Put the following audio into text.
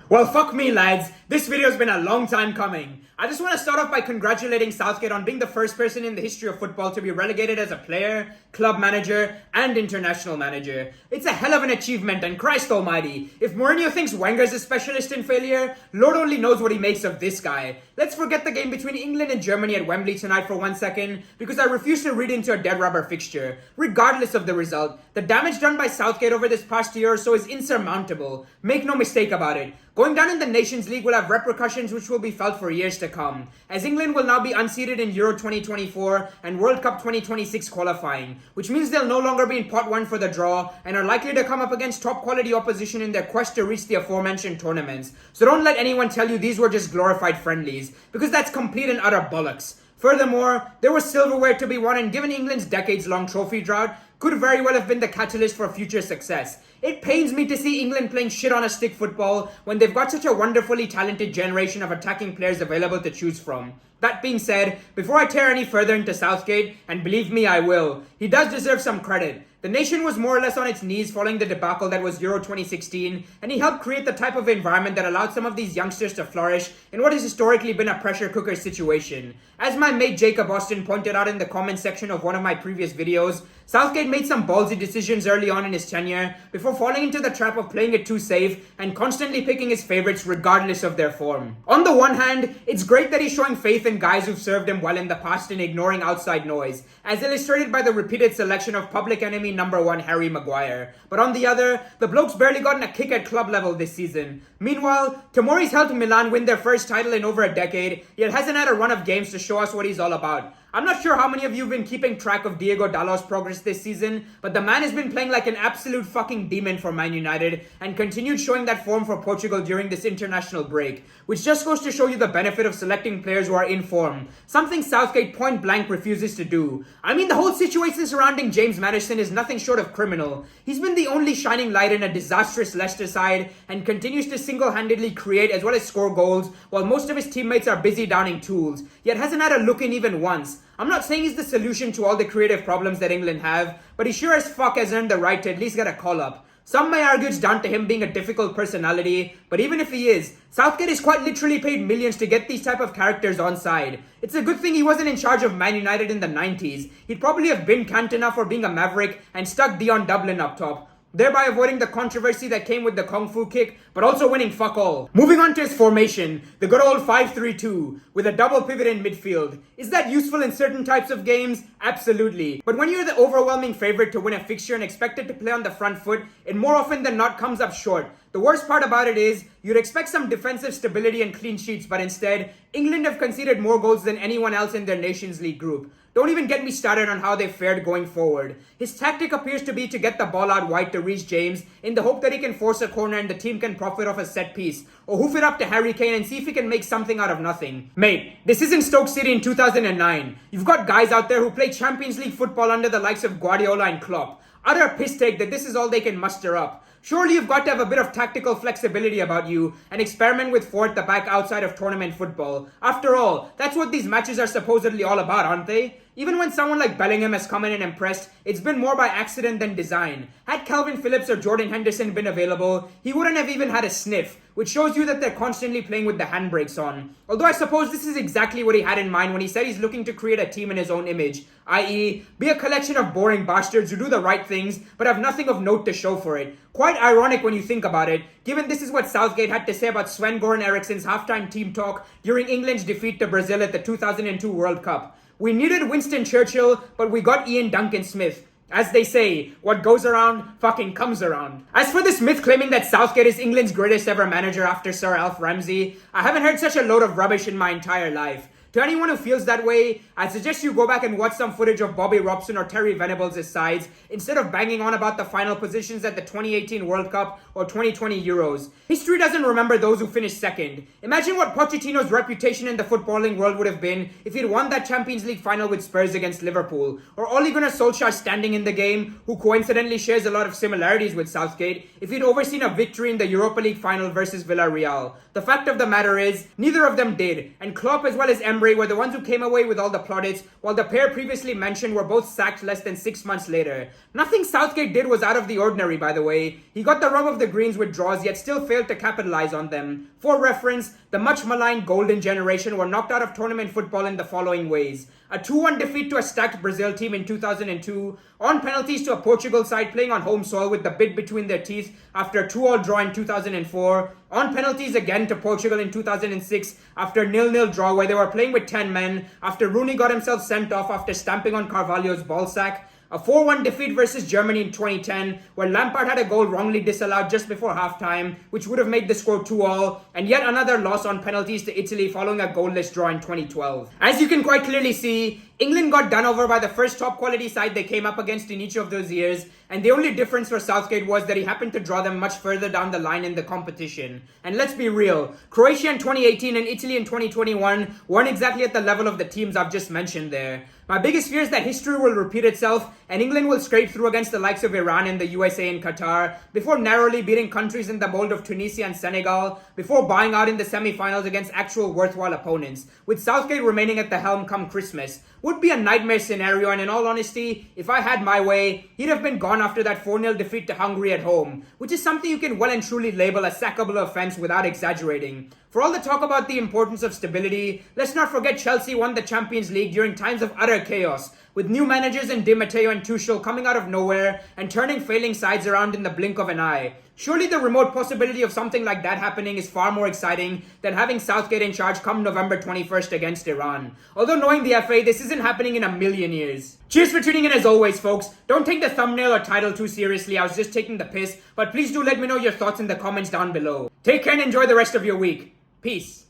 Well, fuck me, lads. This video's been a long time coming. I just want to start off by congratulating Southgate on being the first person in the history of football to be relegated as a player, club manager, and international manager. It's a hell of an achievement, and Christ almighty, if Mourinho thinks Wenger's a specialist in failure, Lord only knows what he makes of this guy. Let's forget the game between England and Germany at Wembley tonight for 1 second, because I refuse to read into a dead rubber fixture. Regardless of the result, the damage done by Southgate over this past year or so is insurmountable. Make no mistake about it. Going down in the Nations League will have repercussions which will be felt for years to come, as England will now be unseeded in Euro 2024 and World Cup 2026 qualifying, which means they'll no longer be in pot 1 for the draw and are likely to come up against top quality opposition in their quest to reach the aforementioned tournaments. So don't let anyone tell you these were just glorified friendlies, because that's complete and utter bollocks. Furthermore, there was silverware to be won, and given England's decades-long trophy drought, could very well have been the catalyst for future success. It pains me to see England playing shit on a stick football when they've got such a wonderfully talented generation of attacking players available to choose from. That being said, before I tear any further into Southgate, and believe me I will, he does deserve some credit. The nation was more or less on its knees following the debacle that was Euro 2016, and he helped create the type of environment that allowed some of these youngsters to flourish in what has historically been a pressure cooker situation. As my mate Jacob Austin pointed out in the comment section of one of my previous videos, Southgate made some ballsy decisions early on in his tenure before falling into the trap of playing it too safe and constantly picking his favorites regardless of their form. On the one hand, it's great that he's showing faith in guys who've served him well in the past and ignoring outside noise, as illustrated by the repeated selection of public enemy number 1 Harry Maguire. But on the other, the bloke's barely gotten a kick at club level this season. Meanwhile, Tomori's helped Milan win their first title in over a decade, yet hasn't had a run of games to show us what he's all about. I'm not sure how many of you have been keeping track of Diego Dalot's progress this season, but the man has been playing like an absolute fucking demon for Man United and continued showing that form for Portugal during this international break, which just goes to show you the benefit of selecting players who are in form, something Southgate point blank refuses to do. I mean, the whole situation surrounding James Maddison is nothing short of criminal. He's been the only shining light in a disastrous Leicester side and continues to single-handedly create as well as score goals while most of his teammates are busy downing tools, yet hasn't had a look in even once. I'm not saying he's the solution to all the creative problems that England have, but he sure as fuck has earned the right to at least get a call-up. Some may argue it's down to him being a difficult personality, but even if he is, Southgate has quite literally paid millions to get these type of characters on side. It's a good thing he wasn't in charge of Man United in the 90s. He'd probably have been Cantona for being a maverick and stuck Dion Dublin up top, thereby avoiding the controversy that came with the Kung Fu kick, but also winning fuck all. Moving on to his formation, the good old 5-3-2, with a double pivot in midfield. Is that useful in certain types of games? Absolutely. But when you're the overwhelming favorite to win a fixture and expected to play on the front foot, it more often than not comes up short. The worst part about it is, you'd expect some defensive stability and clean sheets, but instead, England have conceded more goals than anyone else in their Nations League group. Don't even get me started on how they fared going forward. His tactic appears to be to get the ball out wide to reach James in the hope that he can force a corner and the team can profit off a set piece, or hoof it up to Harry Kane and see if he can make something out of nothing. Mate, this isn't Stoke City in 2009. You've got guys out there who play Champions League football under the likes of Guardiola and Klopp. Utter piss take that this is all they can muster up. Surely you've got to have a bit of tactical flexibility about you and experiment with 4 at the back outside of tournament football. After all, that's what these matches are supposedly all about, aren't they? Even when someone like Bellingham has come in and impressed, it's been more by accident than design. Had Calvin Phillips or Jordan Henderson been available, he wouldn't have even had a sniff, which shows you that they're constantly playing with the handbrakes on. Although I suppose this is exactly what he had in mind when he said he's looking to create a team in his own image, i.e., be a collection of boring bastards who do the right things but have nothing of note to show for it. Quite ironic when you think about it, given this is what Southgate had to say about Sven-Goran Eriksson's halftime team talk during England's defeat to Brazil at the 2002 World Cup. We needed Winston Churchill, but we got Ian Duncan Smith. As they say, what goes around fucking comes around. As for this myth claiming that Southgate is England's greatest ever manager after Sir Alf Ramsey, I haven't heard such a load of rubbish in my entire life. To anyone who feels that way, I suggest you go back and watch some footage of Bobby Robson or Terry Venables' sides instead of banging on about the final positions at the 2018 World Cup or 2020 Euros. History doesn't remember those who finished second. Imagine what Pochettino's reputation in the footballing world would have been if he'd won that Champions League final with Spurs against Liverpool, or Ole Gunnar Solskjaer standing in the game, who coincidentally shares a lot of similarities with Southgate, if he'd overseen a victory in the Europa League final versus Villarreal. The fact of the matter is, neither of them did, and Klopp as well as Emery Wembley were the ones who came away with all the plaudits, while the pair previously mentioned were both sacked less than 6 months later. Nothing Southgate did was out of the ordinary, by the way. He got the rub of the Greens with draws, yet still failed to capitalize on them. For reference, the much maligned Golden Generation were knocked out of tournament football in the following ways: a 2-1 defeat to a stacked Brazil team in 2002, on penalties to a Portugal side playing on home soil with the bid between their teeth after a 2-2 draw in 2004, on penalties again to Portugal in 2006 after a 0-0 draw where they were playing with 10 men after Rooney got himself sent off after stamping on Carvalho's ball sack, a 4-1 defeat versus Germany in 2010, where Lampard had a goal wrongly disallowed just before halftime, which would have made the score 2-2, and yet another loss on penalties to Italy following a goalless draw in 2012. As you can quite clearly see, England got done over by the first top quality side they came up against in each of those years, and the only difference for Southgate was that he happened to draw them much further down the line in the competition. And let's be real, Croatia in 2018 and Italy in 2021 weren't exactly at the level of the teams I've just mentioned there. My biggest fear is that history will repeat itself and England will scrape through against the likes of Iran and the USA and Qatar before narrowly beating countries in the mold of Tunisia and Senegal before bowing out in the semi-finals against actual worthwhile opponents, with Southgate remaining at the helm come Christmas. Would be a nightmare scenario, and in all honesty, if I had my way, he'd have been gone after that 4-0 defeat to Hungary at home, which is something you can well and truly label a sackable offence without exaggerating. For all the talk about the importance of stability, let's not forget Chelsea won the Champions League during times of utter chaos, with new managers in Di Matteo and Tuchel coming out of nowhere and turning failing sides around in the blink of an eye. Surely the remote possibility of something like that happening is far more exciting than having Southgate in charge come November 21st against Iran. Although knowing the FA, this isn't happening in a million years. Cheers for tuning in as always, folks. Don't take the thumbnail or title too seriously, I was just taking the piss, but please do let me know your thoughts in the comments down below. Take care and enjoy the rest of your week. Peace.